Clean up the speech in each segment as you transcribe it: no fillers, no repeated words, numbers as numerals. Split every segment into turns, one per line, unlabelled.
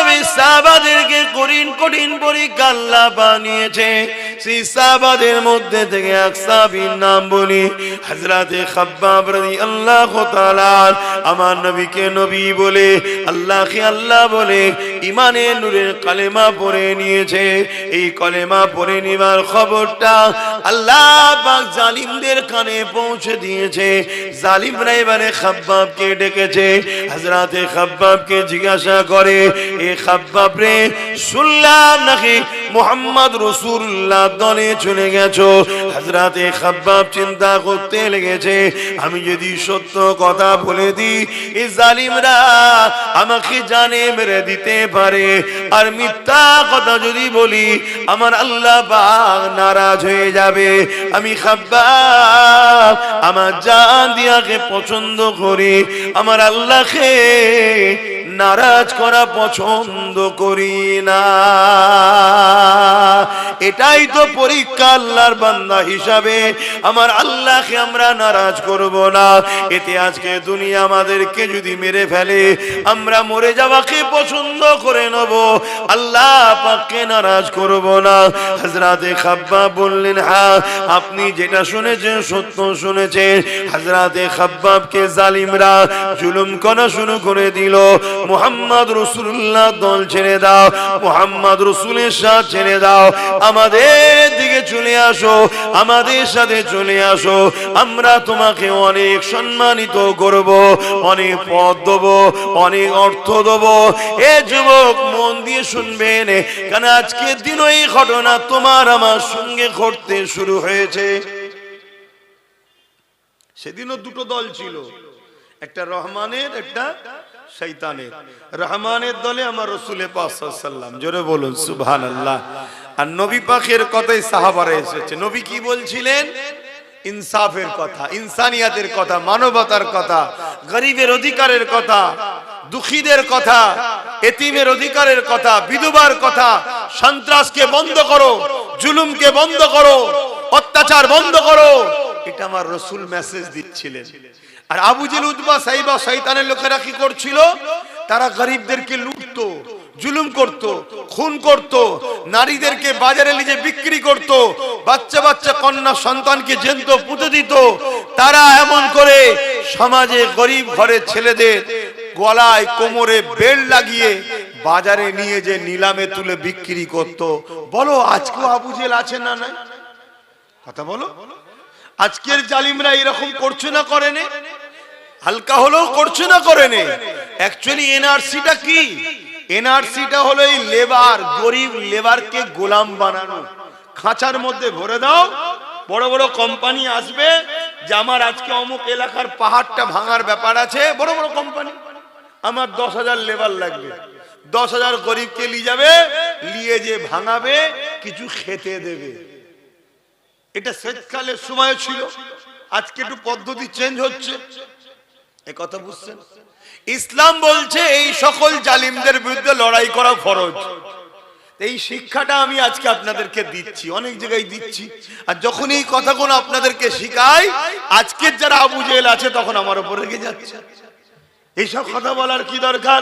নবী সাহাবাদেরকে কঠিন পরীক্ষা আল্লাহ বানিয়েছে। সেই সাহাবাদের মধ্যে থেকে এক সাহাবীর নাম বলি, হযরতে খাব্বাব রাদিয়াল্লাহু তাআলা। আমার নবীকে নবী বলে, আল্লাহকে আল্লাহ বলে ঈমানের নূরের কালেমা পড়ে নিয়েছে। এই কালেমা পড়ে নেওয়ার খবরটা আল্লাহ পাক জালিমদের কানে পৌঁছে দিয়েছে। জালিমরা এবারে খাব্বাবকে ডেকেছে। হযরতে খাব্বাবকে জিজ্ঞাসা করে, এ খাব্বাব রে, শুনলাম নাকি মুহাম্মদ রাসূলুল্লাহ দলে চলে গেছো। হযরতে খাব্বাব চিন্তা করতে লেগেছে, আমি যদি সত্য কথা বলে দিই এই জালিমরা আমাকে জানে মেরে দিতে পারে, আর মিথ্যা কথা যদি বলি আমার আল্লাহ পাক নারাজ হয়ে যাবে। আমি খাব্বাব আমার জান দিয়াকে পছন্দ করি, আমার আল্লাহকে নারাজ করা পছন্দ করি না। এটাই তো পরীক্ষা আল্লাহর বান্দা হিসাবে, আমার আল্লাহকে আমরা নারাজ করব না। এতে আজকে দুনিয়া আমাদেরকে যদি মেরে ফেলে আমরা মরে যাওয়াকে পছন্দ করে নেব, আল্লাহ পাককে নারাজ করব না। হযরতে খাব্বাব বললেন, হ্যাঁ আপনি যেটা শুনেছেন সত্য শুনেছেন। হযরতে খাব্বাবকে জালিমরা জুলুম করা শুরু করে দিল। মুহাম্মদ রাসূলুল্লাহ দল ছেড়ে দাও, মুহাম্মদ রাসূলের সাথে ছেড়ে দাও, আমাদের দিকে চলে আসো, আমাদের সাথে চলে আসো, আমরা তোমাকে অনেক সম্মানিত করব, অনেক পদ দেব, অনেক অর্থ দেব। এ যুবক মন দিয়ে শুনবেন, কারণ আজকের দিন এই ঘটনা তোমার আমার সঙ্গে ঘটতে শুরু হয়েছে। সেদিনও দুটো দল ছিল, একটা রহমানের একটা শয়তানের। রহমানের দলে আমার রাসূল পাক সাল্লাল্লাহু আলাইহি ওয়াসাল্লাম, জোরে বলুন সুবহানাল্লাহ। আর নবী পাকের কথাই সাহাবারা এসেছে। নবী কি বলছিলেন? ইনসাফের কথা, ইনসানিয়াতের কথা, মানবতার কথা, গরিবের অধিকারের কথা, দুঃখীদের কথা, এতিমের অধিকারের কথা, বিধবার কথা, সন্ত্রাসকে বন্ধ করো, জুলুমকে বন্ধ করো, অত্যাচার বন্ধ করো। এটা আমার রাসূল মেসেজ দিচ্ছিলেন। আর আবু জেল, উতবা, সাইবা শয়তানের লোকেরা কি করছিল? তারা গরিবদেরকে লুটতো, জুলুম করত, খুন করত, নারীদেরকে বাজারে নিয়ে বিক্রি করত, বাচ্চা বাচ্চা কন্যা সন্তানকে জ্যান্ত পুঁতে দিত। তারা এমন করে সমাজে গরিব ঘরের ছেলেদের গলায় কোমরে বেল্ট লাগিয়ে বাজারে নিয়ে যে নিলামে তুলে বিক্রি করত। বলো আজকেও আবু জেল আছে না নাই? কথা বলো। আজকের জালিমরা এরকম করছে না করে না? হালকা হলেও করছে না করে না? অ্যাকচুয়ালি এনআরসিটা কি? এনআরসিটা হলো এই লেবার, গরিব লেবারকে গোলাম বানানো। খাঁচার মধ্যে ভরে দাও, বড় বড় কোম্পানি আসবে যে আমার আজকে অমুক এলাকার পাহাড়টা ভাঙার ব্যাপার আছে, বড় বড় কোম্পানি, আমার 10,000 লেবার লাগবে, 10,000 গরিবকে নিয়ে যাবে, নিয়ে যে ভাঙাবে, কিছু খেতে দেবে। এটা শীতকালের সময় ছিল, আজকে একটু পদ্ধতি চেঞ্জ হচ্ছে। এই কথা বুঝছেন? ইসলাম বলছে এই সকল জালিমদের বিরুদ্ধে লড়াই করা ফরজ। এই শিক্ষাটা আমি আজকে আপনাদেরকে দিচ্ছি, অনেক জায়গায় দিচ্ছি। আর যখন এই কথাগুলো আপনাদেরকে শিখাই, আজকের যারা আবু জেহেল আছে তখন আমার উপর রেগে যাচ্ছে। এইসব কথা বলার কি দরকার?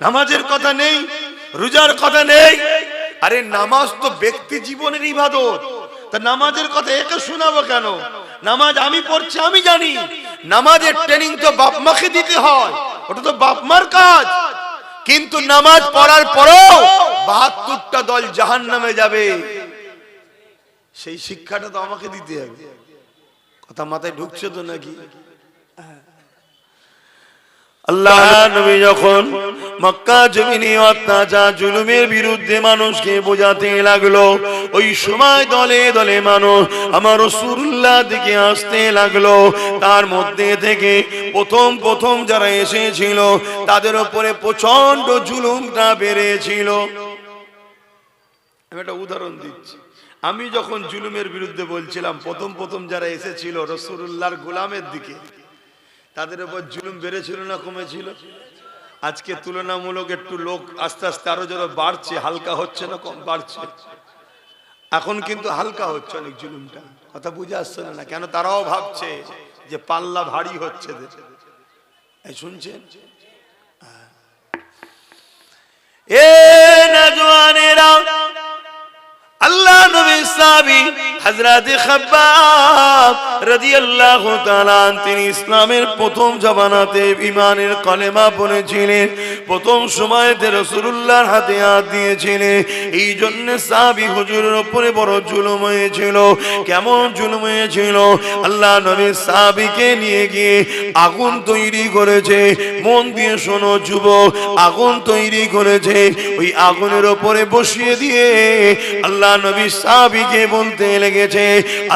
নামাজের কথা নেই, রোজার কথা নেই। আরে নামাজ তো ব্যক্তি জীবনের ইবাদত, তা নামাজের কথা একে শোনাবো কেন? নামাজ আমি পড়ছি, আমি জানি। নামাজের ট্রেনিং তো বাপ মাকে দিতে হয়, ওটা তো বাপ মার কাজ। কিন্তু নামাজ পড়ার পরেও ৭২টা দল জাহান্নামে যাবে, সেই শিক্ষাটা তো আমাকে দিতে হবে। কথা মাথায় ঢুকছে তো নাকি? আল্লাহ নবী যখন মক্কা জমিনে অত্যাচার জুলুমের বিরুদ্ধে মানুষকে বোঝাতে লাগলো, ওই সময় দলে দলে মানুষ আমার রাসূলুল্লাহ দিকে আসতে লাগলো। তার মধ্যে থেকে প্রথম যারা এসেছিল তাদের উপরে প্রচন্ড জুলুমটা বেড়েছিল। আমি একটা উদাহরণ দিচ্ছি। আমি যখন জুলুমের বিরুদ্ধে বলছিলাম, প্রথম যারা এসেছিল রাসূলুল্লাহর গোলামের দিকে, তাদের উপর জুলুম বেড়েছিল না কমেছিল? আজকে তুলনামূলক একটু লোক আস্তে আস্তে আরো যারা বাড়ছে, হালকা হচ্ছে না কম বাড়ছে? এখন কিন্তু হালকা হচ্ছে অনেক জুলুমটা। কথা বুঝে আসছে না? কেন? তারাও ভাবছে যে পাল্লা ভারী হচ্ছে। শুনছেন? এ নওজওয়ানেরা, আল্লাহ নবী সাহাবী হযরত খাব্বাব রাদিয়াল্লাহু তাআলা তিনি ইসলামের প্রথম জামানাতে ঈমানের কলেমা পড়েছিলেন, প্রথম সময়তে রাসূলুল্লাহর হাতে হাত দিয়েছিলেন। এই জন্য সাহাবী হুজুরের উপরে বড় জুলুম হয়েছিল। কেমন জুলুম হয়েছিল? আল্লাহ নবী সাহাবীকে নিয়ে গিয়ে আগুন তৈরি করেছে। মন দিয়ে শোনো যুবক, আগুন তৈরি করেছে। ওই আগুনের উপরে বসিয়ে দিয়ে আল্লাহ নবী সাহাবীকে বলতে লেগেছে,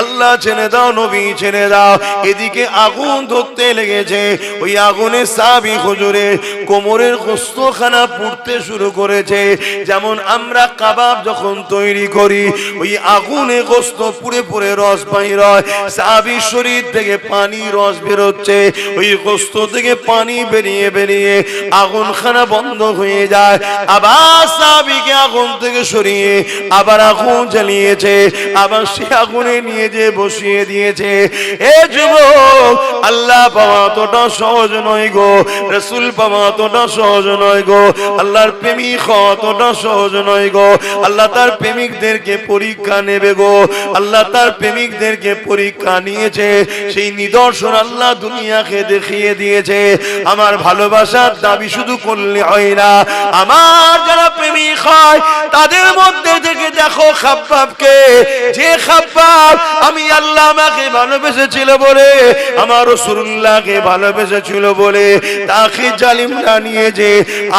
আল্লাহ ছেড়ে দাও, নবী ছেড়ে দাও। এদিকে আগুন ধরতে লেগেছে। ওই আগুনে সাহাবী হুজুরের কোমরের গোশতখানা পুড়তে শুরু করেছে। যেমন আমরা কাবাব যখন তৈরি করি, ওই আগুনে গোশত পুড়ে পুড়ে রস বাইর হয়, সাহাবীর শরীর থেকে পানি রস বেরোচ্ছে। ওই গোশত থেকে পানি বেরিয়ে বেরিয়ে আগুনখানা বন্ধ হয়ে যায়। আবার সাহাবীকে আগুন থেকে সরিয়ে আবার আগুন জ্বালিয়েছে, আবার সে আগুনে নিয়ে যে বসিয়ে দিয়েছে। এ যুবক, আল্লাহ পাওয়া অতটা সহজ নয় গো, রাসূল পাওয়া অতটা সহজ নয় গো, আল্লাহর প্রেমিক অতটা সহজ নয় গো। আল্লাহ তার প্রেমিকদেরকে পরীক্ষা নেবে গো। আল্লাহ তার প্রেমিকদেরকে পরীক্ষা নিয়েছে, সেই নিদর্শন আল্লাহ দুনিয়াকে দেখিয়ে দিয়েছে। আমার ভালোবাসার দাবি শুধু করলে হয় না, আমার যারা প্রেমিক হয় তাদের মধ্যে থেকে দেখো খাব্বাবকে, যে খাব্বাব আমি আল্লাহ আমাকে ভালোবেসেছিল বলে, আমার রাসূলুল্লাহকে ভালোবেসেছিল বলে, তাকে জালিমরা নিয়ে যে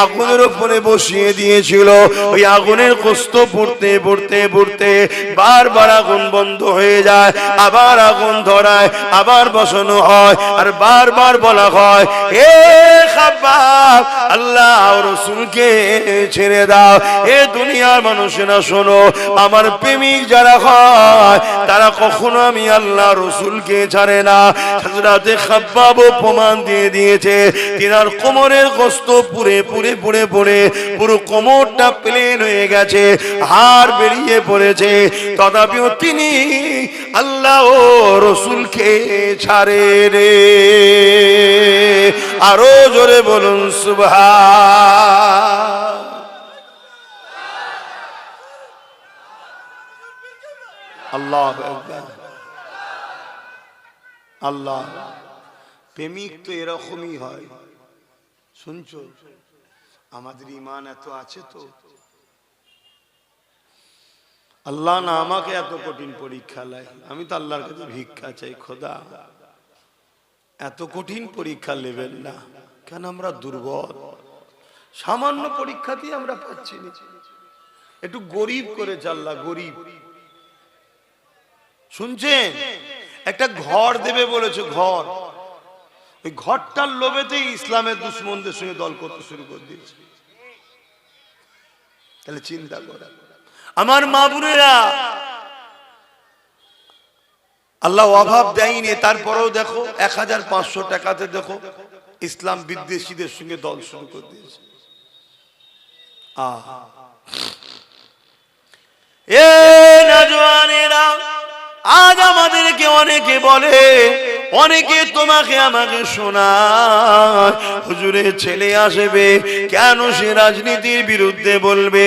আগুনের উপরে বসিয়ে দিয়েছিল। ওই আগুনের কষ্ট পড়তে পড়তে পড়তে বারবার আগুন বন্ধ হয়ে যায়, আবার আগুন ধরায়, আবার বসানো হয়, আর বারবার বলা হয়, এ খাব্বাব আল্লাহ রাসূলকে ছেড়ে দাও। এ দুনিয়ার মানুষেরা শোনো, আমার প্রেমিক যারা হয় তারা কখনো আমি আল্লাহ রাসূলকে ছাড়ে না। হযরত খাব্বাব প্রমাণ দিয়ে দিয়েছে, তিনার কোমরের গোশত পুড়ে পুড়ে পুড়ে পুড়ে পুরো কোমরটা প্লেন হয়ে গেছে, হাড় বেরিয়ে পড়েছে, তথাপিও তিনি আল্লাহ ও রাসূলকে ছাড়ে রে। আরো জোরে বলুন সুবহান। আল্লাহু আকবার। আল্লাহ প্রেমিক তো এরকমই হয়। শুনছো, আমাদের ঈমান এত আছে তো, আল্লাহ না আমাকে এত কঠিন পরীক্ষা লাই, আমি তো আল্লাহর কাছে ভিক্ষা চাই, খোদা এত কঠিন পরীক্ষা নেবেন না। কেন আমরা দুর্বল, সামান্য পরীক্ষাতেই আমরা পাচ্ছি না। একটু গরিব করেছে আল্লাহ, গরিব। শুনছেন, একটা ঘর দেবে বলেছে, ঘর, ওই ঘরটার লোভেতেই ইসলামের দুশমনদের সঙ্গে দল করতে শুরু করে দিয়েছে। তাহলে চিন্তা করা, আমার মা বোনেরা, আল্লাহ অভাব দেয়নি, তারপরেও দেখো 1500 টাকাতে দেখো ইসলাম বিদ্বেষীদের সঙ্গে দল শুরু করে দিয়েছে। এ নওজওয়ানেরা, আজ আমাদেরকে অনেকে বলে, অনেকে তোমাকে আমাকে শোনায়, হুজুরের ছেলে আসবে কেন সে রাজনীতির বিরুদ্ধে বলবে।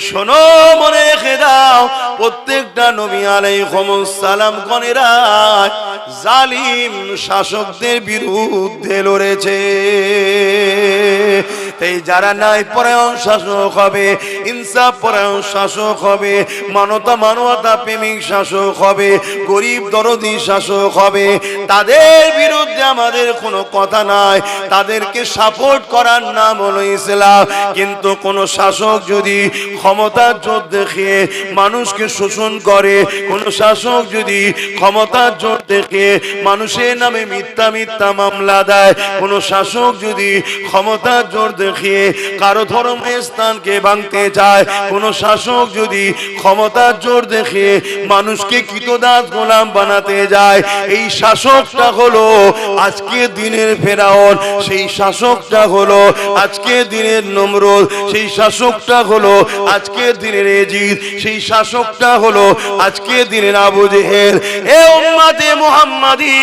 শোনো, মনে রেখে দাও, প্রত্যেকটা নবী আলাইহিস সালাম গণেরা জালিম শাসকদের বিরুদ্ধে লড়েছে। তাই যারা ন্যায় পরায়ণ শাসক হবে, ইনসাফ পরায়ণ শাসক হবে, মানবতা প্রেমিক শাসক হবে, গরিব দরদি শাসক হবে, তাদের বিরুদ্ধে আমাদের কোনো কথা নাই, তাদেরকে সাপোর্ট করার নাম হলো ইসলাম। কিন্তু কোন শাসক যদি ক্ষমতার জোর দেখিয়ে মানুষকে শোষণ করে, কোন শাসক যদি ক্ষমতার জোর দেখিয়ে মানুষের নামে মিথ্যা মিথ্যা মামলা দেয়, কোন শাসক যদি ক্ষমতার জোর দেখিয়ে কারো ধর্মের স্থানকে ভাঙতে চায়, কোন শাসক যদি ক্ষমতার জোর দেখিয়ে মানুষকে কৃতদাস গোলাম বানাতে যায়, এই শাসকটা হলো আজকে দিনের ফেরাউন, সেই শাসকটা হলো আজকে দিনের নমরুদ, সেই শাসকটা হলো আজকে দিনের এজিদ, সেই শাসকটা হলো আজকে দিনের আবু জেহেল। এ উম্মতে মুহাম্মাদি,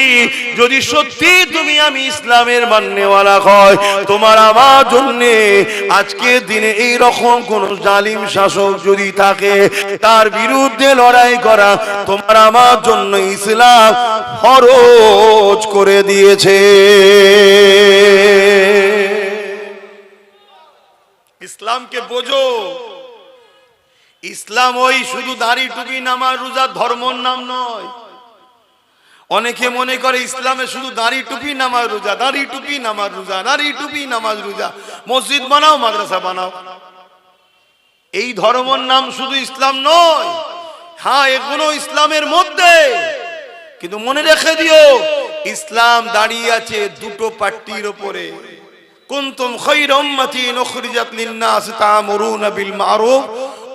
যদি সত্যি তুমি আমি ইসলামের মাননেওয়ালা হয়, তোমার আমার জন্য জন্য আজকে দিনে এই রকম কোন জালিম শাসক যদি থাকে তার বিরুদ্ধে লড়াই করা তোমার আমার জন্য ইসলাম ফরজ করে দিয়েছে। ইসলামকে বোঝো। ইসলাম ওই শুধু দাড়ি টুপি নামাজ রোজা ধর্মর নাম নয়। অনেকে মনে করে ইসলামে শুধু দাড়ি টুপি নামাজ রোজা, দাড়ি টুপি নামাজ রোজা, দাড়ি টুপি নামাজ রোজা, মসজিদ বানাও মাদ্রাসা বানাও। এই ধর্মের নাম শুধু ইসলাম নয়। হ্যাঁ, এগুলো ইসলামের মধ্যে, কিন্তু মনে রেখে দিও ইসলাম দাঁড়িয়ে আছে দুটো পাট্টির উপরে। কুনতুম খায়রা উম্মাতিন উখরিজাত লিন-নাস তা'মুরুনা বিল মা'রুফ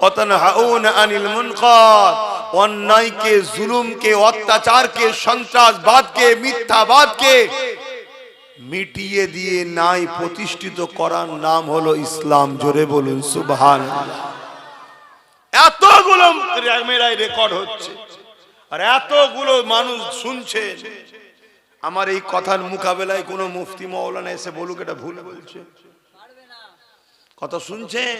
ওয়া তানহাউনা আনিল মুনকার। অন্যায়কে, জুলুমকে, অত্যাচারকে, সন্ত্রাসবাদকে, মিথ্যাবাদকে মিটিয়ে দিয়ে ন্যায় প্রতিষ্ঠিত করার নাম হলো ইসলাম। জোরে বলুন সুবহানাল্লাহ। এতগুলো ক্যামেরায় রেকর্ড হচ্ছে আর এতগুলো মানুষ শুনছে। আমার এই কথার মোকাবেলায় কোনো মুফতি মাওলানা এসে বলুক এটা ভুল বলছে, কথা শুনছেন?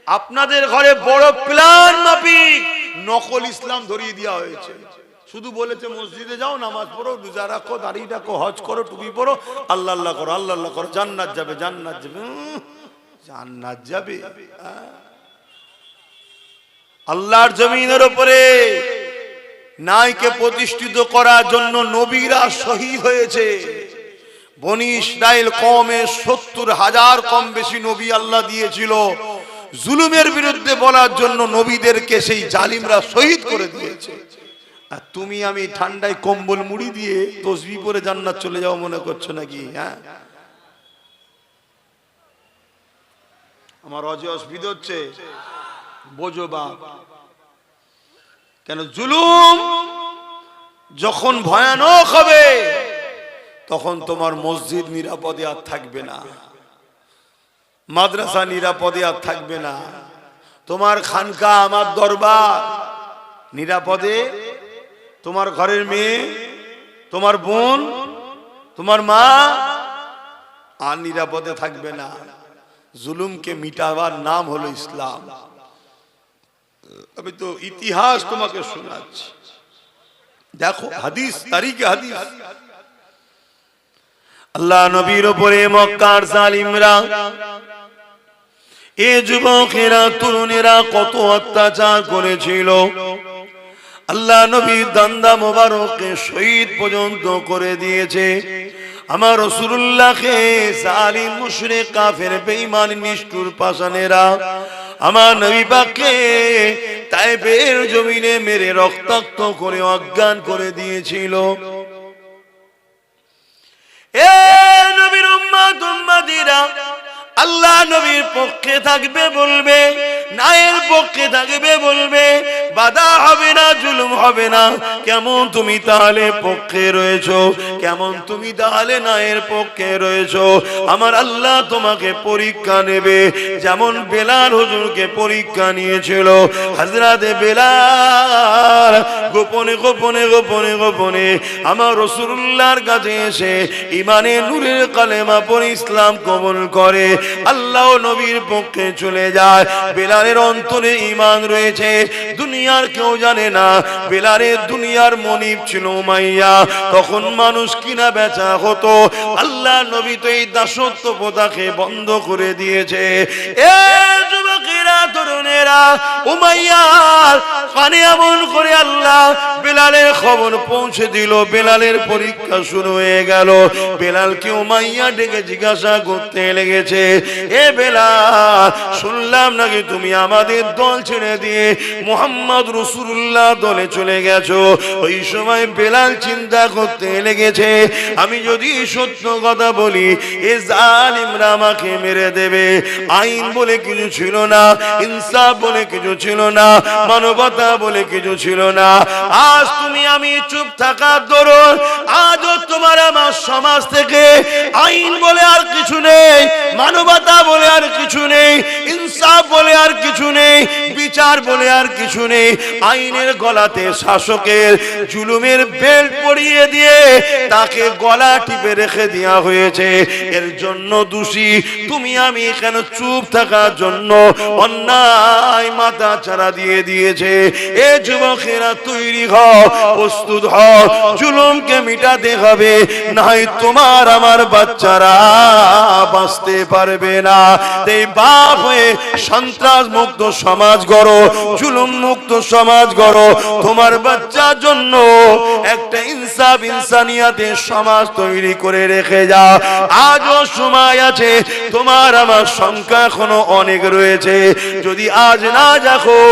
আপনাদের ঘরে বড় প্ল্যান মাফিক নকল ইসলাম ধরিয়ে দেওয়া হয়েছে। শুধু বলেছে মসজিদে যাও, নামাজ পড়ো, রোজা রাখো, দাড়ি রাখো, হজ করো, টুপি পরো, আল্লাহ আল্লাহ করো, আল্লাহ আল্লাহ করো, জান্নাত যাবে, জান্নাত যাবে। জান্নাত যাবে? আল্লাহর জমিনের উপরে ন্যায়কে প্রতিষ্ঠিত করার জন্য নবীরা শহীদ হয়েছে। বনি ইসরাইল কওমে 70,000 কম বেশি নবী আল্লাহ দিয়েছিল। জুলুমের বিরুদ্ধে বলার জন্য নবীদেরকে সেই জালিমরা শহীদ করে দিয়েছে। আর তুমি আমি ঠান্ডায় কম্বল মুড়ি দিয়ে তসবিহ পরে জান্নাত চলে যাও মনে করছো নাকি? হ্যাঁ, আমার অসুবিধা হচ্ছে, বোঝো বাপ। কেন? জুলুম যখন ভয়ানক হবে তখন তোমার মসজিদ নিরাপদে আর থাকবে না, মাদ্রাসা নিরাপদে আর থাকবে না, তোমার খানকা, আমার দরবার নিরাপদে, তোমার ঘরের মেয়ে, তোমার বোন, তোমার মা আর নিরাপদে থাকবে না। জুলুমকে মিটাবার নাম হলো ইসলাম। আমি তো ইতিহাস তোমাকে শোনাচ্ছি, দেখো হাদিস, তারিখে হাদিস। আল্লাহ নবীর উপরে মক্কার জালিমরা, এ যুবকেরা, তরুণেরা কত অত্যাচার করেছিল। আল্লাহ নবীর দান্দা মোবারককে শহীদ পর্যন্ত করে দিয়েছে। আমার রাসূলুল্লাহকে জালিম, মুশরিক, কাফের, বেঈমান, নিষ্ঠুর পাষাণেরা আমার নবী পাককে তায়েফের জমিনে মেরে রক্তাক্ত করে অজ্ঞান করে দিয়েছিল। এ নবীর উম্মত উম্মতিরা, আল্লাহ নবীর পক্ষে থাকবে বলবে, ন্যায়ের পক্ষে থাকবে বলবে, বাধা হবে না, জুলুম হবে না। কেমন তুমি তাহলে পক্ষে রয়েছো? কেমন তুমি তাহলে ন্যায়ের পক্ষে রয়েছো? আমার আল্লাহ তোমাকে পরীক্ষা নেবে, যেমন বেলাল হুজুরকে পরীক্ষা নিয়েছিল। হযরতে বেলাল গোপনে গোপনে গোপনে গোপনে আমার রাসূলুল্লাহর কাছে এসে ইমানে নূরের কালেমা পড়ে ইসলাম কবুল করে, আল্লাহ নবীর পক্ষে চলে যায়। বেলালের অন্তরে ঈমান রয়েছে, দুনিয়ার কেউ জানে না। বেলালের দুনিয়ার মনিব ছিল উমাইয়া। তখন মানুষ কিনা বেচা হতো, আল্লাহ নবী তো এই দাসত্ব প্রথাকে বন্ধ করে দিয়েছে। এ যুবকেরা, তরুণেরা, উমাইয়ার কানে এমন করে আল্লাহ বেলালের খবর পৌঁছে দিল। বেলালের পরীক্ষা শুরু হয়ে গেল। বেলালকে উমাইয়া ডেকে জিজ্ঞাসা করতে লেগেছে, এ বেলাল, শুনলাম নাকি তুমি আমাদের দল ছেড়ে দিয়ে মুহাম্মদ রাসূলুল্লাহ দলে চলে গেছো। ওই সময় বেলাল চিন্তা করতে লেগেছে, আমি যদি সত্য কথা বলি এ জালিমরা আমাকে মেরে দেবে। আইন বলে কিছু ছিল না, ইনসাফ বলে কিছু ছিল না, মানবতা বলে কিছু ছিল না। আজ তুমি আমি চুপ থাকার দরুন আজও তোমার আমার সমাজ থেকে আইন বলে আর কিছু নেই, মানবতা বলে আর কিছু নেই, ইনসাফ বলে আর কিছু নেই, বিচার বলে আর কিছু নেই। আইনের গলাতে শাসকের জুলুমের বেল্ট পরিয়ে দিয়ে তাকে গলা টিপে রেখে দেওয়া হয়েছে। এর জন্য দোষী তুমি আমি, কেন চুপ থাকার জন্য অন্যায় মাথা চারা দিয়ে দিয়েছে। এ যুবকেরা তৈরি হও, প্রস্তুত হও, জুলুমকে মিটাতে হবে, নাই তোমার আমার বাচ্চারা বাঁচতে পারবে না। তাই বাপ হয়ে সন্ত্রাস মুক্ত সমাজ গড়ো, জুলুম মুক্ত সমাজ গড়ো। তোমার বাচ্চার জন্য একটা ইনসাফ ইনসানিয়াতের সমাজ তৈরি করে রেখে যাও। আজও সময় আছে, তোমার আমার সংখ্যা এখনো অনেক রয়েছে। যদি আজ না জাগো,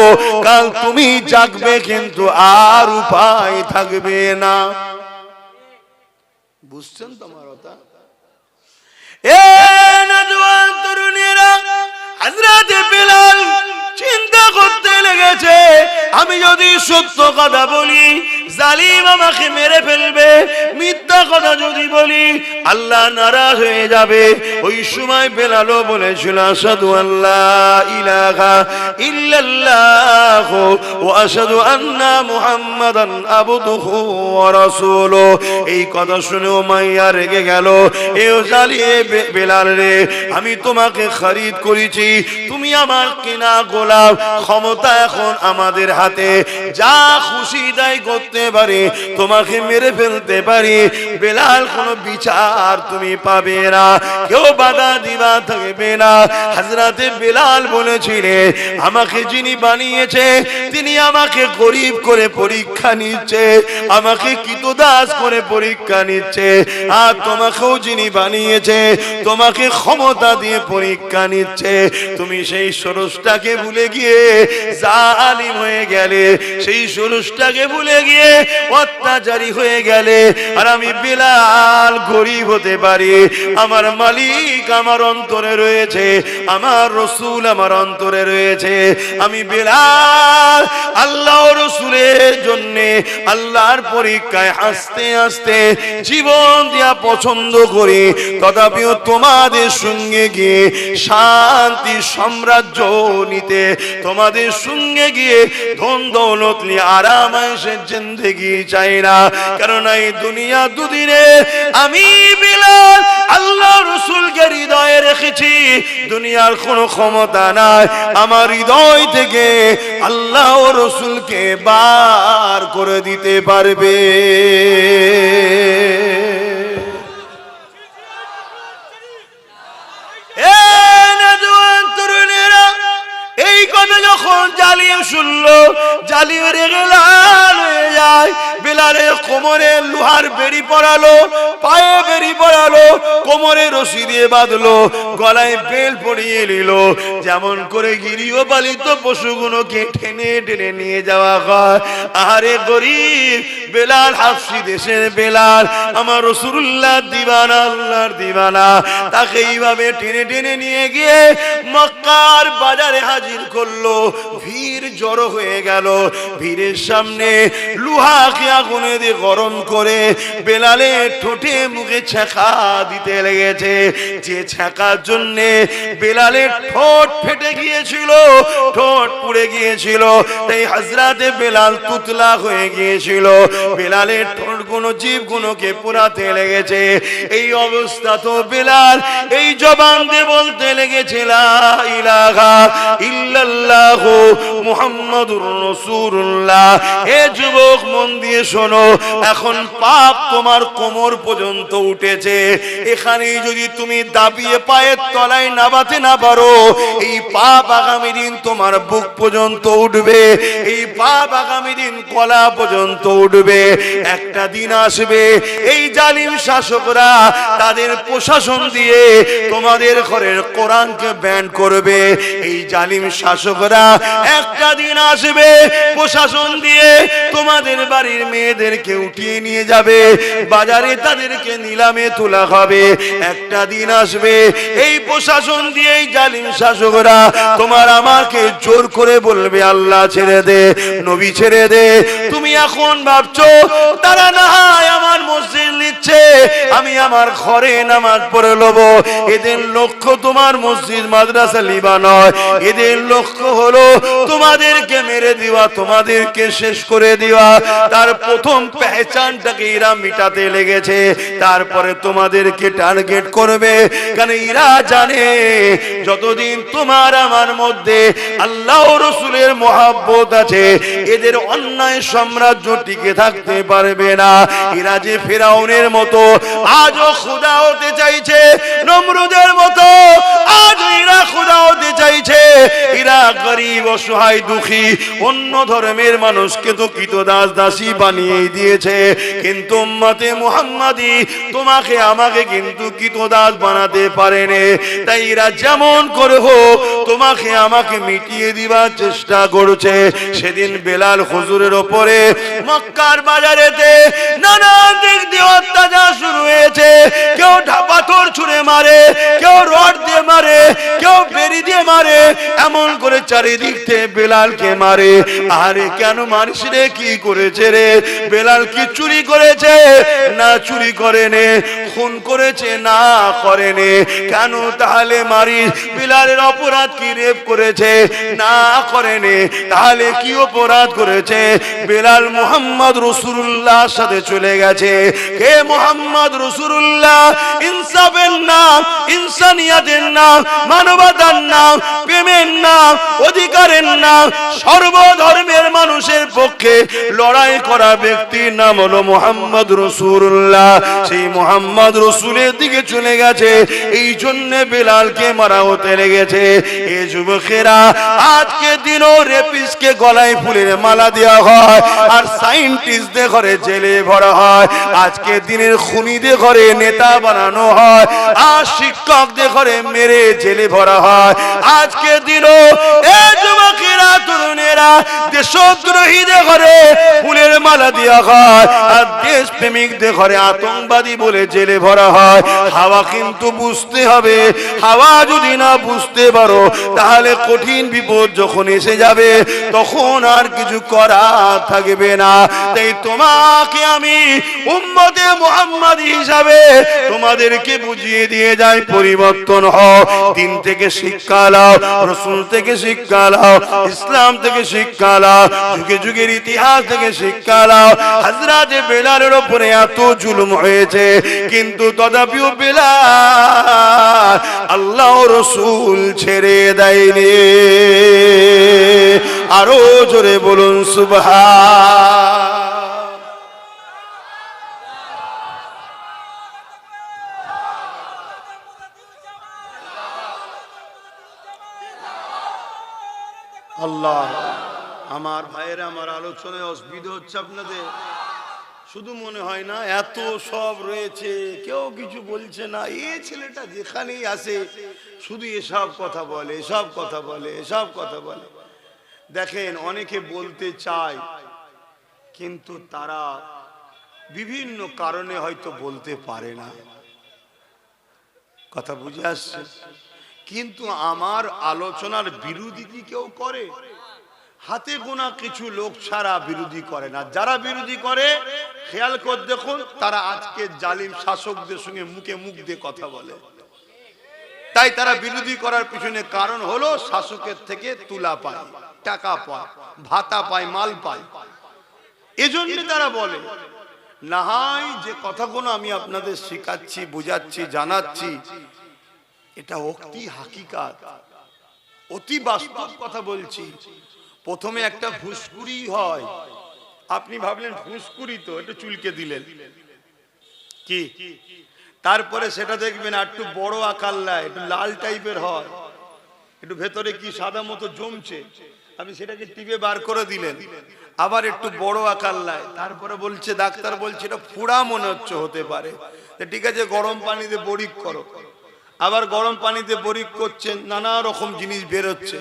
কাল তুমি জাগবে, কিন্তু আর উপায় থাকবে না। বুঝছেন তোমার কথা? এ নওজোয়ান তরুণীরা, হযরত বিলাল চিন্তা করতে লেগেছে, আমি যদি সত্য কথা বলি জালিম আমাকে মেরে ফেলবে, মিথ্যা কথা যদি বলি আল্লাহ নারাজ হয়ে যাবে। ওই সময় বেলালও বলেছিল আশহাদু আল্লা ইলাহা ইল্লাল্লাহ ওয়া আশহাদু আন্না মুহাম্মাদান আবদুহু ওয়া রাসূলুহু। এই কথা শুনে উমাইয়া রেগে গেল, এও জালিম বেলাল রে, আমি তোমাকে খরিদ করেছি, তুমি আমার কিনা গোলাম, ক্ষমতা এখন আমাদের হাতে, যা খুশি তাই করতে পারি, তোমাকে মেরে ফেলতে পারি। বেলাল, কোনো বিচার তুমি পাবে না, কেউ বাধা দিবা থাকবে না। হযরতে বেলাল বলেছিলেন, আমাকে যিনি বানিয়েছে তিনি আমাকে গরিব করে পরীক্ষা নিচ্ছে, আমাকে কৃতদাস করে পরীক্ষা নিচ্ছে। আর তোমাকেও যিনি বানিয়েছে তোমাকে ক্ষমতা দিয়ে পরীক্ষা নিচ্ছে। তুমি সেই ষোড়শটাকে ভুলে গিয়ে জালিম হয়ে গেলে, সেই ষোড়শটাকে ভুলে গিয়ে অত্যাচারী হয়ে গেলে। আর আমি বেলাল গরিব হতে পারি, আমার মালিক আমার অন্তরে রয়েছে, আমার রসুল আমার অন্তরে রয়েছে। আমি বেলাল আল্লাহ রসুলের জন্য আল্লাহর পরীক্ষায় আস্তে আস্তে জীবন দেয়া পছন্দ করি, তথাপিও তোমাদের সঙ্গে গিয়ে শান্তি সাম্রাজ্য নিতে, তোমাদের সঙ্গে গিয়ে ধন দৌলত নিয়ে আরাম আয়েশের জিন্দেগি চাই না। কারণ এই দুনিয়া দুদিনে, আমি বিলাল আল্লাহ রসুলকে হৃদয়ে রেখেছি, দুনিয়ার কোনো ক্ষমতা নাই আমার হৃদয় থেকে আল্লাহ রসুলকে বার করে দিতে পারবে। এই কথা যখন জালিম শুনলো, জালিম রেগে লাল হয়ে যায়। বেলালের কোমরে লোহার বেড়ি পরালো, পায়ে বেড়ি পরালো, কোমরে রশি দিয়ে বাঁধলো, গলায় বেল পরিয়ে নিল। যেমন করে গৃহপালিত পশুগুলোকে টেনে টেনে নিয়ে যাওয়া হয়। আরে গরিব বেলাল, হাফসি দেশের বেলাল, আমার রাসূলুল্লাহ দিওয়ানা, আল্লাহর দিওয়ানা, তাকে এইভাবে টেনে টেনে নিয়ে গিয়ে মক্কার বাজারে হাজির করলো। ভিড় জড়ো হয়ে গেল, ভিড়ের সামনে লোহাকে আগুনে দিয়ে গরম করে বেলালের ঠোঁটে মুখে ছ্যাঁকা দিতে লেগেছে। যে ছ্যাঁকার জন্যে বেলালের ঠোঁট ফেটে গিয়েছিল, ঠোঁট পুড়ে গিয়েছিল, তাই হযরতে বেলাল তুতলা হয়ে গিয়েছিল। বেলালের ঠোঁটগুলো জীবগুলোকে পোড়াতে লেগেছে। এই অবস্থা তো বেলাল এই জবান দিয়ে বলতে লেগেছে লা ইলাহা ইল্লাল্লাহ মুহাম্মাদুর রাসূলুল্লাহ। এ যুবক, মন দিয়ে শোনো, এখন পাপ তোমার কোমর পর্যন্ত উঠেছে। এখানেই যদি তুমি দাবিয়ে পায়ের তলায় নামাতে না পারো, এই পাপ আগামী দিন তোমার বুক পর্যন্ত উঠবে, এই পাপ আগামী দিন গলা পর্যন্ত উঠবে। একটা দিন আসবে এই জালিম শাসকরা তাদের প্রশাসন দিয়ে তোমাদের ঘরের কোরআনকে ব্যান করবে। এই জালিম শাসকরা একটা দিন আসবে প্রশাসন দিয়ে তোমাদের বাড়ির মেয়েদেরকে উঠিয়ে নিয়ে যাবে, বাজারে তাদেরকে নিলামে তোলা হবে। একটা দিন আসবে এই প্রশাসন দিয়ে এই জালিম শাসকরা তোমার আমাকে জোর করে বলবে আল্লাহ ছেড়ে দে, নবী ছেড়ে দে। তুমি এখন ভাবছো তারা না ভাই আমার মসজিদ নিচ্ছে, আমি আমার ঘরে নামাজ পড়ে নেব। এদের লক্ষ্য তোমার মসজিদ মাদ্রাসা লিবা নয়, এদের লক্ষ্য হলো তোমাদেরকে মেরে দেওয়া, তোমাদেরকে শেষ করে দেওয়া। তার প্রথম পেহচানটাকে এরা মিটাতে লেগেছে, তারপরে তোমাদেরকে টার্গেট করবে। কারণ এরা জানে যতদিন তোমার আমার মধ্যে আল্লাহ রসুলের মহব্বত আছে, এদের অন্যায় সাম্রাজ্য টিকে থাকতে পারবে না। এরা যে ফেরাউনের মতো আজও খোদা হতে চাইছে, নমরুদের মতো আজ এরা খোদা হতে চাইছে। এরা গরিব অসহায় দুঃখী অন্য ধর্মের মানুষকে তো কৃতদাস দাসী বানিয়ে দিয়েছে, কিন্তু উম্মতে মুহাম্মাদি তোমাকে আমাকে কিন্তু কৃতদাস বানাতে পারেনি। তাই এরা যেমন করে হোক তোমাকে আমাকে মিটিয়ে দিবার চেষ্টা করছে। সেদিন বেলাল হুজুরের ওপরে মক্কার বাজারেতে নানা দিক দিয়ে অত্যাচার শুরু হয়েছে। কেউ পাথর ছুঁড়ে মারে, কেউ রড দিয়ে মারে, কেউ বেরি দিয়ে মারে, এমন করে চারিদিক থেকে বেলালকে মারে। আরে কেন মারিস রে? কি করেছে রে? বেলাল কি চুরি করেছে? না চুরি করেনি। খুন করেছে? না করেনি। কেন তাহলে মারিস? বেলালের অপরাধ কি? রেপ করেছে? না করেনি। তাহলে কি অপরাধ করেছে? বেলাল মুহাম্মদ রাসূলুল্লাহর সাথে চলে গেছে। কে মুহাম্মদ রাসূলুল্লাহ? ইনসাফের নাম, ইনসানিয়াতের নাম, মানবতার নাম, প্রেমের নাম, অধিকারের নাম, সর্বধর্মের মানুষের পক্ষে লড়াই করা ব্যক্তির নাম হলো মুহাম্মদ রাসূলুল্লাহ। সেই মুহাম্মদ রাসূলের দিকে চলে গেছে, এই জন্য বেলালকে মারা হতে লেগেছে। এ যুবকেরা, আজকে দিনও রেপিস্টকে গলায় ফুলের মালা দেওয়া হয়, আর সায়েন্টিস্টদের ঘরে জেলে ভরা হয়। আজকে দিনের খুনিদের ঘরে নেতা বানানো হয়, আর শিক্ষকদের ঘরে মেরে জেলে ভরা হয়। আজকে দিনও এ যুবকেরা, তরুণেরা, দেশদ্রোহীদের ঘরে ফুলের মালা দেওয়া হয়, আর দেশপ্রেমিকদের ঘরে আতঙ্কবাদী বলে জেলে ভরা হয়। হাওয়া কিন্তু বুঝতে হবে, হাওয়া যদি না বুঝতে পারো তাহলে কঠিন বিপদ যখন এসে যাবে তখন আর কিছু করা থাকবে না। তাই তোমাকে আমি উম্মতে মুহাম্মাদি হিসাবে তোমাদেরকে বুঝিয়ে দিয়ে যাই, পরিবর্তন হও, দিন থেকে শিক্ষা নাও, রাসূল থেকে শিক্ষা নাও, ইসলাম থেকে শিক্ষা নাও, যুগে যুগের ইতিহাস থেকে শিক্ষা নাও। হযরত বেলালের উপরে এত জুলুম হয়েছে, কিন্তু তথাপিও বেলাল আল্লাহ রাসূল ছেড়ে দেয়নি। আরো জোরে বলুন সুবহান। আল্লাহ, আমার ভাইয়েরা, আমার আলোচনায় অসুবিধা হচ্ছে আপনাদের? শুধু মনে হয় না এত সব রয়েছে, কেউ কিছু বলছে না। এই ছেলেটা যেখানেই আসে শুধু এসব কথা বলে, এসব কথা বলে, এসব কথা বলে। দেখেন, অনেকে বলতে চায় কিন্তু তারা বিভিন্ন কারণে হয়তো বলতে পারে না। কথা বুঝে আসছে? কিন্তু আমার আলোচনার বিরোধী কি কেউ করে? হাতে গোনা কিছু লোক ছাড়া বিরোধী করে না। যারা বিরোধী করে, খেয়াল করে দেখুন, তারা আজকে জালিম শাসকদের সঙ্গে মুখে মুখ দিয়ে কথা বলে। তাই তারা বিরোধী করার পিছনে কারণ হলো শাসকের থেকে তুলা পায়, টাকা পায়, ভাতা পায়, মাল পায়, এজন্য তারা বলে। না হয় যে কথাগুলো আমি আপনাদের শেখাচ্ছি, বুঝাচ্ছি, জানাচ্ছি, এটা অতি হাকিকাত, অতি বাস্তব কথা বলছি। প্রথমে একটা ফুসকুড়ি হয়, আপনি ভাবলেন ফুসকুড়ি তো একটু চুলকে দিলেন, কি? তারপরে সেটা দেখবেন একটু বড় আকার লায়, একটু লাল টাইপের হয়, একটু ভেতরে কি সাদা মতো জমছে, আপনি সেটাকে টিপে বার করে দিলেন, আবার একটু বড় আকার লায়। তারপরে বলছে, ডাক্তার বলছে এটা ফোড়া মনে হচ্ছে, হতে পারে, ঠিক আছে গরম পানিতে বরিক করো। আবার গরম পানিতে বরিক করছেন, নানা রকম জিনিস বেরোচ্ছে,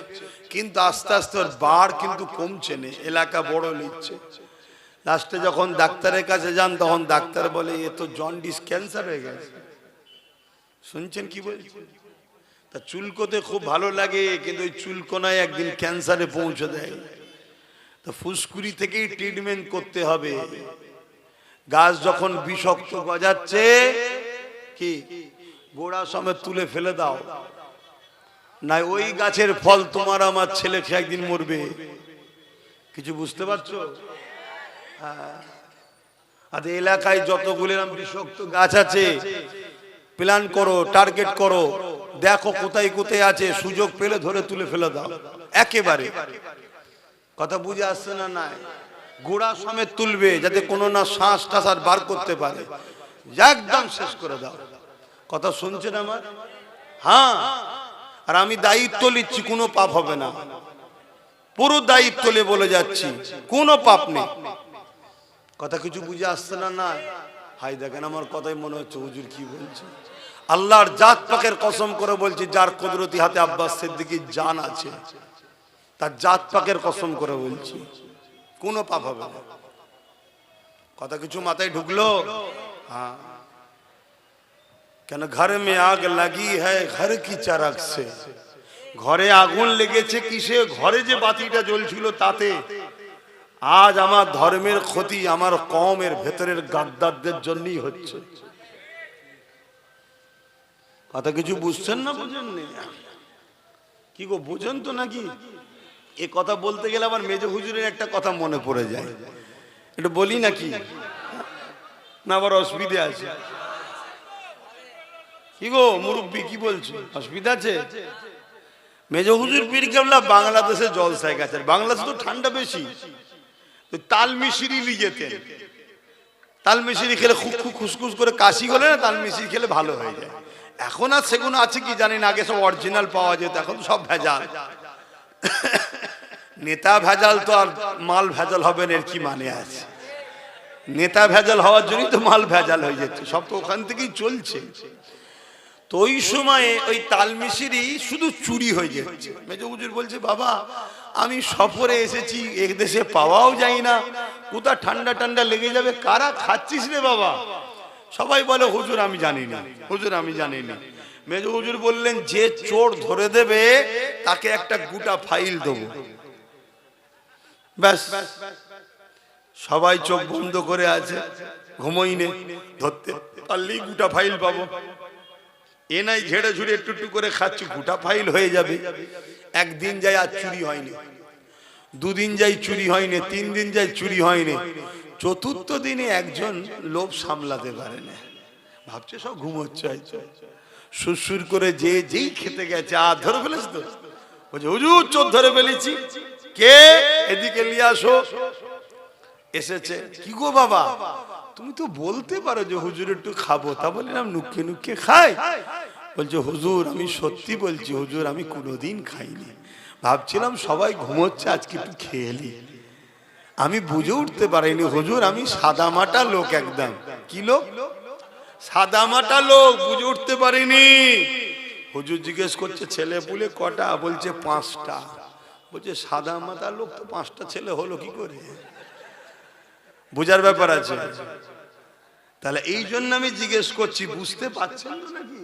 কিন্তু আস্তে আস্তে ওর বার কিন্তু কমছে না, এলাকা বড় নিচ্ছে। লাস্টে যখন ডাক্তারের কাছে যান তখন ডাক্তার বলে এ তো জন্ডিস, ক্যান্সার হয়ে গেছে। শুনছেন কি বলছে? তা চুলকোতে খুব ভালো লাগে, কিন্তু ওই চুলকোনায় একদিন ক্যান্সারে পৌঁছে দেয়। তা ফুসকুড়ি থেকেই ট্রিটমেন্ট করতে হবে। গাছ যখন বিষাক্ত গজাচ্ছে কি গোড়া সমেত তুলে ফেলে দাও, না ওই গাছের ফল তোমার আমার ছেলে খেয়ে একদিন মরবে। কিছু বুঝতে পারছো? আর এলাকায় যতগুলো বিষাক্ত গাছ আছে প্ল্যান করো, টার্গেট করো, দেখো কোথায় কোথায় আছে, সুযোগ পেলে ধরে তুলে ফেলে দাও একেবারে। কথা বুঝে আসছে না? নাই গোড়া সমেত তুলবে যাতে কোনো না শ্বাস টাস আর বার করতে পারে, একদম শেষ করে দাও। কথা শুনছেন আমার? হ্যাঁ, আর আমি দায়িত্ব নিচ্ছি, কোনো পাপ হবে না, পুরো দায়িত্ব নিয়ে বলে যাচ্ছি, কোনো পাপ নেই। কথা কিছু বুঝে আসছে না? না হাই দেখেন আমার কথাই মনে হচ্ছে হুজুর কি বলছে। আল্লাহর জাত পাকের কসম করে বলছি, যার কুদরতি হাতে আব্বাস সিদ্দিকীর জান আছে, তার জাত পাকের কসম করে বলছি কোনো পাপ হবে না। কথা কিছু মাথায় ঢুকলো? হ্যাঁ। কেন ঘরে মে আগ লাগি হ্যায় ঘর কি চারাক সে, ঘরে আগুন লেগেছে কিসে? ঘরে যে বাতিটা জ্বলছিল তাতে। আজ আমার ধর্মের ক্ষতি আমার কওমের ভেতরের গাদ্দারদের জন্যই হচ্ছে। কথা কিছু বুঝছেন না? বুঝেন কি গো, বুঝেন তো নাকি? এ কথা বলতে গেলে আবার মেজ হুজুরের একটা কথা মনে পড়ে যায়, এটা বলি নাকি? না আবার অসুবিধা আছে? কি গো মুরব্বী কি বলছো, অসুবিধা আছে? মেজ হুজুর পীর কেবলা বাংলাদেশে জলসায় গেছে, বাংলাদেশে তো ঠান্ডা বেশি, তো তাল মিশরি নিয়ে যেতেন। তাল মিশরি খেলে খুব খুসখুস করে কাশি গলে না, তাল মিশরি খেলে ভালো হয়ে যায়। এখন আর সেগুলো আছে কি জানি না, আগে সব অরিজিনাল পাওয়া যেত, এখন সব ভেজাল। নেতা ভেজাল তো আর মাল ভেজাল হবে না, এর কি মানে আছে? নেতা ভেজাল হওয়ার জন্যই তো মাল ভেজাল হয়ে যাচ্ছে, সব তো ওখান থেকেই চলছে। তো ওই সময়ে ওই তালমিশরি শুধু চুরি হয়ে যাচ্ছে। মেজ হুজুর বলছে, বাবা আমি সফরে এসেছি, এক দেশে পাওয়াও যায় না, কোথা ঠান্ডা ঠান্ডা লেগে যাবে, কারা খাচ্ছিস রে বাবা? সবাই বলে হুজুর আমি জানি না, হুজুর আমি জানি না। মেজ হুজুর বললেন, যে চোর ধরে দেবে তাকে একটা গোটা ফাইল দেবো। ব্যাস, সবাই চোখ বন্ধ করে আছে, ঘুমোই নে, ধরতে পারলেই গোটা ফাইল পাবো। এ নাই ঝেড়ে ঝুড়ে একটু একটু করে খাচ্ছি, গোটা ফাইল হয়ে যাবে। একদিন যায় আর চুরি হয়নি, দুদিন যাই চুরি হয়নি, 3 দিন যাই চুরি হয়নি, চতুর্থ দিনে একজন লোভ সামলাতে পারে না, ভাবছে সব ঘুমোচ্ছে, সুরসুর করে যে যেই খেতে গেছে, আর ধরে ফেলেছ তো, বলছে হুজুর চোর ধরে ফেলেছি। কে? এদিকে নিয়ে আসো। এসেছে। কি গো বাবা, তুমি তো বলতে পারো যে হুজুর একটু খাবো, তা বললাম নুকে নুকে খাই। বলছে হুজুর আমি সত্যি বলছি, হুজুর আমি কোনোদিন খাইনি, ভাবছিলাম সবাই ঘুমোচ্ছে আজকে একটু খেয়ে নি। আমি বুঝে উঠতে পারিনি হুজুর, আমি সাদামাটা লোক একদম। কি লোক? সাদামাটা লোক, বুঝে উঠতে পারিনি। হুজুর জিজ্ঞেস করছে ছেলে পুলে কটা? বলছে 5টা। বলছে সাদামাটা লোক তো 5টা ছেলে হলো কি করে? বোঝার ব্যাপার আছে। তাহলে এই জন্য আমি জিজ্ঞেস করছি, বুঝতে পারছেন না নাকি?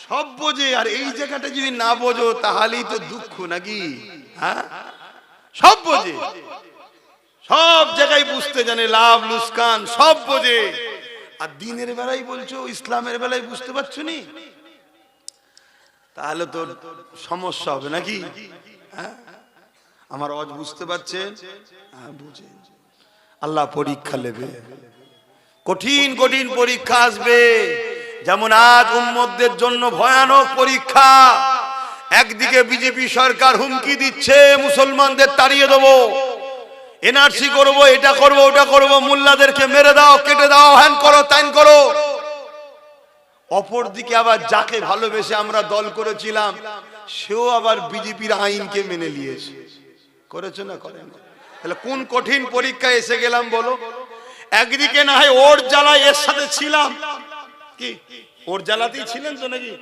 সব বোঝে, আর এই জায়গাটা যদি না বোঝো তাহলেই তো দুঃখ নাকি? হ্যাঁ, সব বোঝে, সব জায়গায় বুঝতে জানে, লাভ লুসকান সব বোঝে। আর দিনের বেলায় বলছো, ইসলামের বেলায় বুঝতে পারছো নি, তাহলে তো সমস্যা হবে নাকি? হ্যাঁ, আমার আওয়াজ বুঝতে পারছেন? হ্যাঁ বুঝে। আল্লাহ পরীক্ষা নেবে, কঠিন কঠিন পরীক্ষা আসবে। যেমন আজ উম্মতদের জন্য ভয়ানক পরীক্ষা। একদিকে বিজেপি সরকার হুমকি দিচ্ছে মুসলমানদের তাড়িয়ে দেবো, এনআরসি করবো, এটা করবো, ওটা করবো, মোল্লাদেরকে মেরে দাও, কেটে দাও, হ্যান করো, ত্যান করো। অপরদিকে আবার যাকে ভালোবেসে আমরা দল করেছিলাম, সেও আবার বিজেপির আইনকে মেনে নিয়েছে। করেছে না? করেন? তাহলে কোন কঠিন পরীক্ষায় এসে গেলাম বলো? একদিকে না হয় ওর জ্বালায় এর সাথে ছিলাম, কি ওর জ্বালাতেই ছিলেন তো নাকি,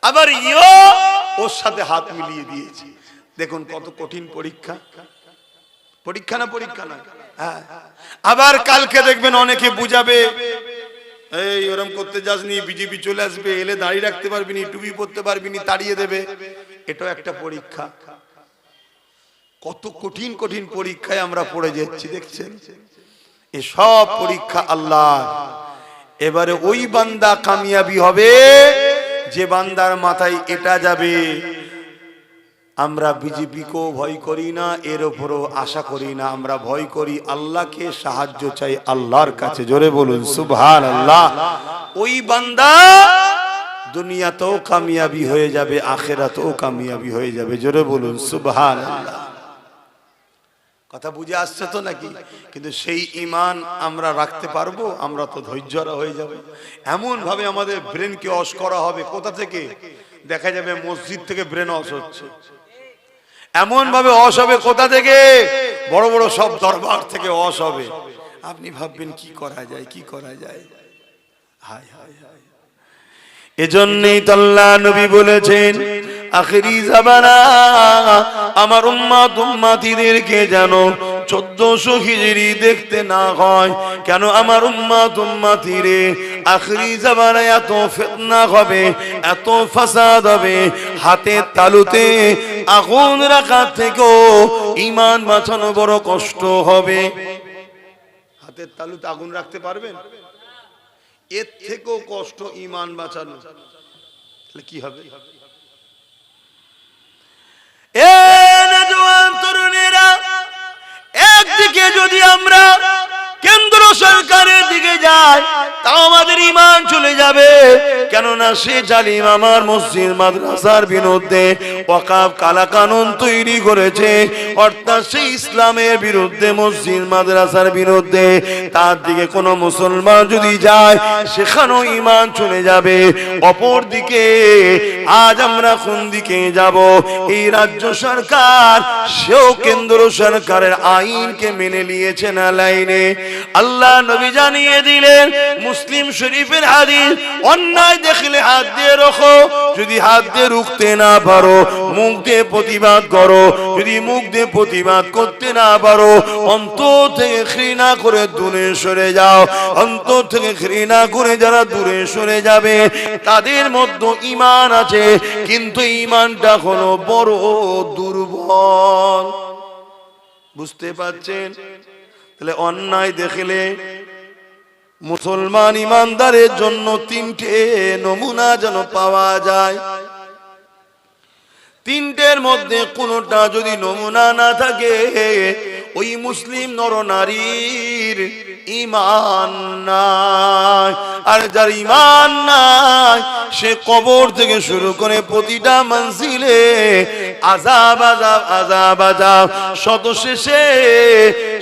আবার ইও ওর সাথে হাত মিলিয়ে দিয়েছে। দেখুন কত কঠিন পরীক্ষা। পরীক্ষা না? পরীক্ষা না? হ্যাঁ। আবার কালকে দেখবেন অনেকে বুঝাবে, এই ওরম করতে যাসনি, বিজেপি চলে আসবে, এলে দাঁড়িয়ে রাখতে পারবি নি, টুপি পরতে পারবি নি, তাড়িয়ে দেবে। এটাও একটা পরীক্ষা। কত কঠিন কঠিন পরীক্ষায় আমরা পড়ে যাচ্ছি দেখছেন। এ সব পরীক্ষা আল্লাহ। এবারে ওই বান্দা কামিয়াবি হবে যে বান্দার মাথায় এটা যাবে, আমরা বিজেপিকেও ভয় করি না, এর উপরও আশা করি না, আমরা ভয় করি আল্লাহকে, সাহায্য চাই আল্লাহর কাছে। জোরে বলুন সুবহানাল্লাহ। ওই বান্দা দুনিয়াতেও কামিয়াবি হয়ে যাবে, আখিরাতেও কামিয়াবি হয়ে যাবে। জোরে বলুন সুবহানাল্লাহ। কথা বুঝে আসছে তো নাকি? কিন্তু সেই ঈমান আমরা রাখতে পারবো? আমরা তো ধৈর্যরা হয়ে যাব। এমন ভাবে আমাদের ব্রেনকে ওয়াশ করা হবে। কোথা থেকে? দেখা যাবে মসজিদ থেকে ব্রেন ওয়াশ হচ্ছে। এমন ভাবে ওয়াশ হবে কোথা থেকে? বড় বড় সব দরবার থেকে ওয়াশ হবে। আপনি ভাববেন কি করা যায়, কি করা যায়। হায় হায় হায়। এজন্যই তো আল্লাহ নবী বলেছেন আখিরি জামানা আমার উম্মত উম্মতিদেরকে যেন 1400 হিজরি দেখতে না হয়। কেন? আমার উম্মত উম্মতিরে আখিরি জামানায় এত ফিতনা হবে, এত ফাসাদ হবে, হাতে তালুতে আগুন রাখা থেকেও ঈমান বাঁচানো বড় কষ্ট হবে। হাতের তালুতে আগুন রাখতে পারবেন? এর থেকেও কষ্ট ঈমান বাঁচানো। তাহলে কি হবে? এ নওজোয়ান তরুণেরা, একদিকে যদি আমরা কেন্দ্র সরকারের দিকে যাই তাও আমাদের ঈমান চলে যাবে। কেননা সে জালিম আমার মসজিদ মাদ্রাসার বিরুদ্ধে ওয়াকফ কালাকানুন তৈরি করেছে, অর্থাৎ সেই ইসলামের বিরুদ্ধে, মসজিদ মাদ্রাসার বিরুদ্ধে। তার দিকে কোনো মুসলমান যদি যায় সেখানেও ঈমান চলে যাবে। অপর দিকে আজ আমরা কোন দিকে যাব? এই রাজ্য সরকার সেও কেন্দ্র সরকারের আইনকে মেনে নিয়েছে না লাইনে। আল্লাহ নবী জানিয়ে দিলেন মুসলিম শরীফের হাদিস, অন্যায় দেখলে হাত দিয়ে রাখো, যদি হাত দিয়ে রুখতে না পারো মুখ দিয়ে প্রতিবাদ করো, যদি মুখ দিয়ে প্রতিবাদ করতে না পারো অন্তর থেকে ঘৃণা করে দূরে সরে যাও। অন্তর থেকে ঘৃণা করে যারা দূরে সরে যাবে তাদের মধ্যে ঈমান আছে, কিন্তু ঈমানটা হলো বড় দুর্বল। বুঝতে পারছেন? তাহলে অন্যায় দেখলে মুসলমান ইমানদারের জন্য 3টে নমুনা যেন পাওয়া যায়। 3টের মধ্যে কোনটা যদি নমুনা না থাকে ওই মুসলিম নরনারীর ঈমান নাই। আর যার ঈমান নাই সে কবর থেকে শুরু করে প্রতিটা মঞ্জিলে আযাব আযাব আযাব আযাব, শত শেষে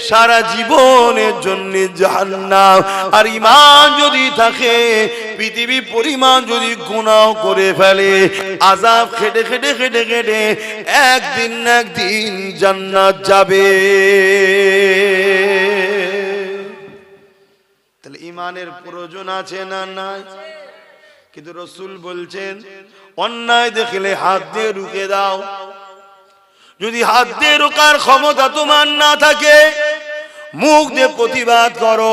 সারা জীবনের জন্য জাহান্নাম। আর ঈমান যদি থাকে, পৃথিবী পরিমাণ যদি গুনাহ করে ফেলে, আযাব খেটে খেটে খেটে খেটে একদিন না একদিন জান্নাত যাবে। তাহলে ঈমানের প্রয়োজন আছে না নাই? কিন্তু রাসূল বলছেন অন্যায় দেখলে হাত দিয়ে রুখে দাও। যদি হাত দিয়ে রোকার ক্ষমতা তোমার না থাকে মুখ দিয়ে প্রতিবাদ করো।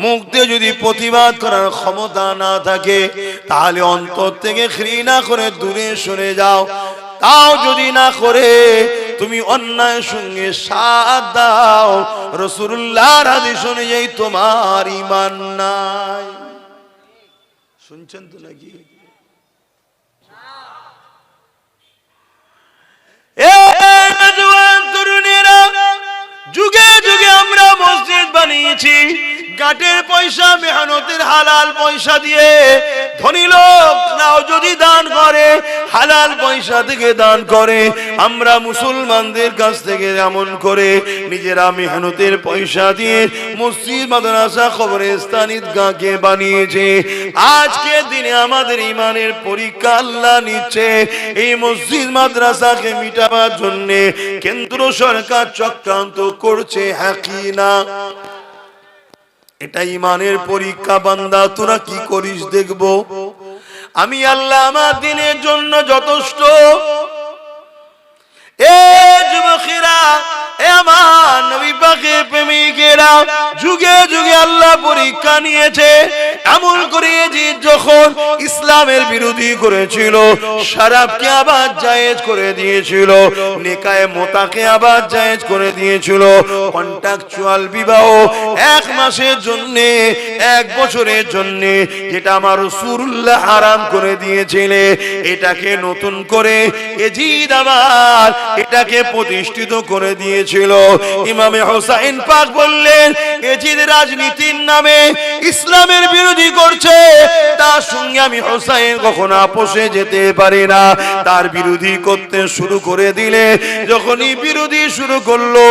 মুখ দিয়ে যদি প্রতিবাদ করার ক্ষমতা না থাকে তাহলে অন্তর থেকে ঘৃণা করে দূরে সরে যাও। তাও যদি না করে তুমি অন্যায়ের সঙ্গে সাথ দাও, রাসূলুল্লাহর হাদিস অনুযায়ী তোমার ঈমান নাই। শুনছেন তো নাকি? যুগে যুগে আমরা মসজিদ বানিয়েছি গাটের পয়সা, মেহনতের হালাল পয়সা দিয়ে। ধনী লোকরাও যদি দান করে হালাল পয়সা থেকে দান করে। আমরা মুসলমানদের কাছ থেকে এমন করে নিজেরা মেহনতের পয়সা দিয়ে মসজিদ মাদ্রাসা কবরস্থান ঈদগাহকে বানিয়েছে। আজকের দিনে আমাদের ঈমানের পরীক্ষা আল্লাহ নিচ্ছে। এই মসজিদ মাদ্রাসাকে মিটাবার জন্য কেন্দ্র সরকার চক্রান্ত করছে, হ্যাঁ কি না? এটা ঈমানের পরীক্ষা। বান্দা তোরা কি করিস দেখব। আমি আল্লাহ আমার দিনের জন্য যথেষ্ট। এ যুবকেরা, এ আমার নবী পাকের প্রেমিকেরা, যুগে যুগে আল্লাহ পরীক্ষা নিয়েছে। এমন করে যে যখন ইসলামের বিরোধী করেছিল, শরাবকে আবার জায়েজ করে দিয়েছিল, নিকায়ে মোতাকে আবার জায়েজ করে দিয়েছিল, কন্ট্রাকচুয়াল বিবাহ 1 মাসের জন্য 1 বছরের জন্য যেটা আমার রাসূলুল্লাহ হারাম করে দিয়েছিলে, এটাকে নতুন করে এজিদ আবার এটাকে প্রতিষ্ঠিত করে দিয়েছিল। ইমামে হোসেন পাক বললেন, এজিদ রাজনীতির নামে ইসলামের বিরোধী করছে, তার সঙ্গে আমি হোসেন কখনো আপোষে যেতে পারি না। তার বিরোধী করতে শুরু করে দিলে, যখনই বিরোধী শুরু করলো,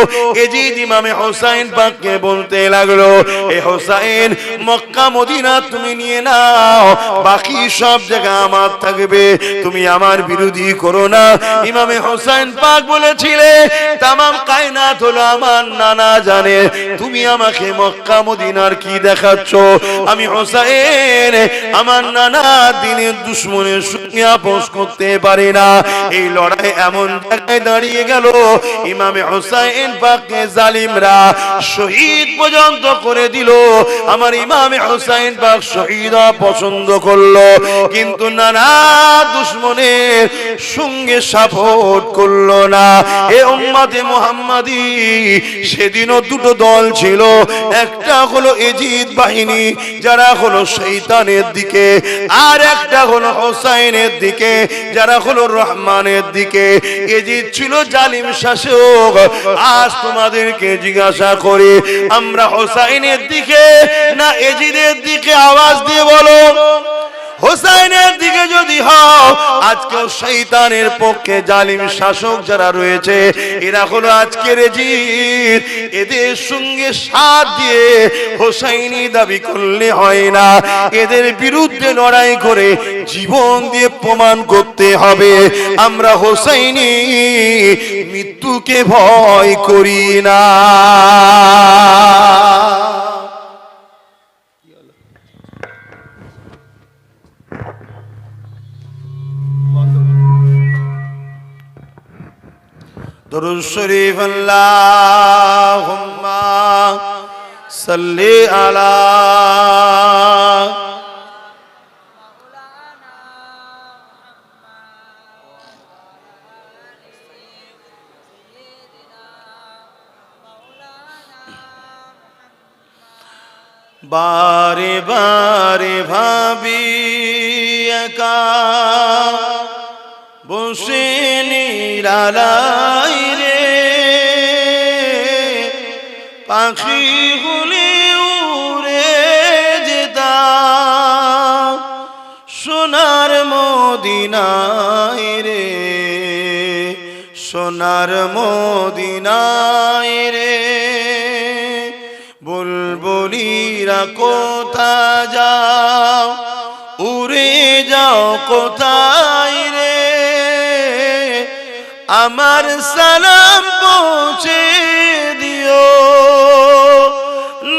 এজিদ ইমামে হোসেন পাককে বলতে লাগলো, এ হোসেন, মক্কা মদিনা তুমি নিয়ে নাও, বাকি সব জায়গা আমার থাকবে, তুমি আমার বিরোধী করো না। ইমামে হোসেন পাক বলেছিলে, তামাম কায়নাত হলো আমার নানা জানে, তুমি আমাকে মক্কা মদিনার কি দেখাচ্ছ? আমি হোসেন আমার নানা দিনের দুশমনের সঙ্গে আপোষ করতে পারি না। এই লড়াই এমন জায়গায় দাঁড়িয়ে গেল, ইমামে হোসেন পাককে জালিমরা শহীদ পর্যন্ত করে দিল। আমার ইমামে হোসেন পাক শহীদ পছন্দ করলো, কিন্তু নানা দুশমনের সঙ্গে সাপোর্ট করলো না। এ উম্মতে মুহাম্মাদি, সেদিনও দুটো দল ছিল, একটা হলো এজিদ বাহিনী যারা হলো শয়তানের দিকে, আর একটা হলো হোসেনের দিকে যারা হলো রহমানের দিকে। এজিদ ছিল জালিম শাসক। আজ তোমাদেরকে জিজ্ঞাসা করি, আমরা হোসেনের দিকে না এজিদের দিকে? আওয়াজ দিয়ে বলো। হোসেনের দিকে যদি হও, আজকে শয়তানের পক্ষে জালিম শাসক যারা রয়েছে, এরা হলো আজকের এজিদ। এদের সঙ্গে সাথ দিয়ে হোসেনি দাবি করলে হয় না, এদের বিরুদ্ধে লড়াই করে জীবন দিয়ে প্রমাণ করতে হবে আমরা হোসেনি মৃত্যুকে ভয় করি না। दुरूद शरीफ अल्लाहुम्मा सल्ली अला बारे बारे भाबी एका বসে নিরালাই রে, পাখি গুলি উড়ে যেতাম সোনার মদিনায় রে, সোনার মদিনায় রে। বুলবুলিরা কোথা যাও, উড়ে যাও কোথায় রে, আমার সালাম পৌঁছে দিও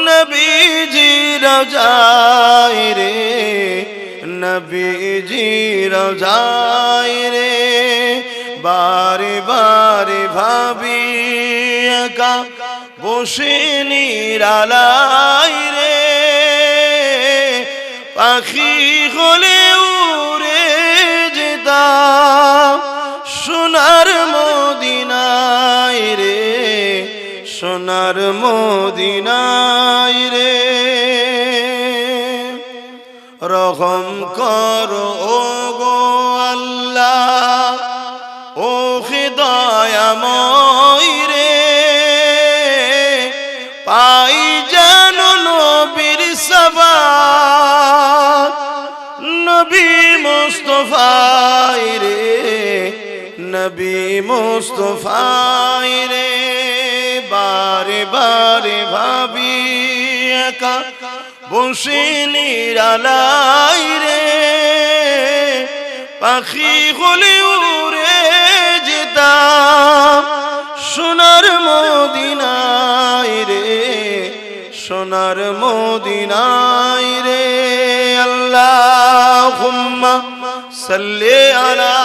নবীজি রওজায় রে, নবীজি রওজায় রে। বারে বারে ভাবি একা বসে নিরালাই রে, পাখি হলে উড়ে যেতাম সোনার মদিনায় রে, সোনার মদিনায় রে। রহম করো ও গো আল্লাহ, ও দয়াময় রে, পাই জানো নবীর সাবাত, নবী মুস্তাফায় রে, নবী মুস্তাফায় রে। বারে বারে ভাবি একা বসে নিরালাই রে, পাখি হলে উড়ে যেতাম সোনার মদিনায় রে, সোনার মদিনায় রে। আল্লাহুম্মা সাল্লি আলা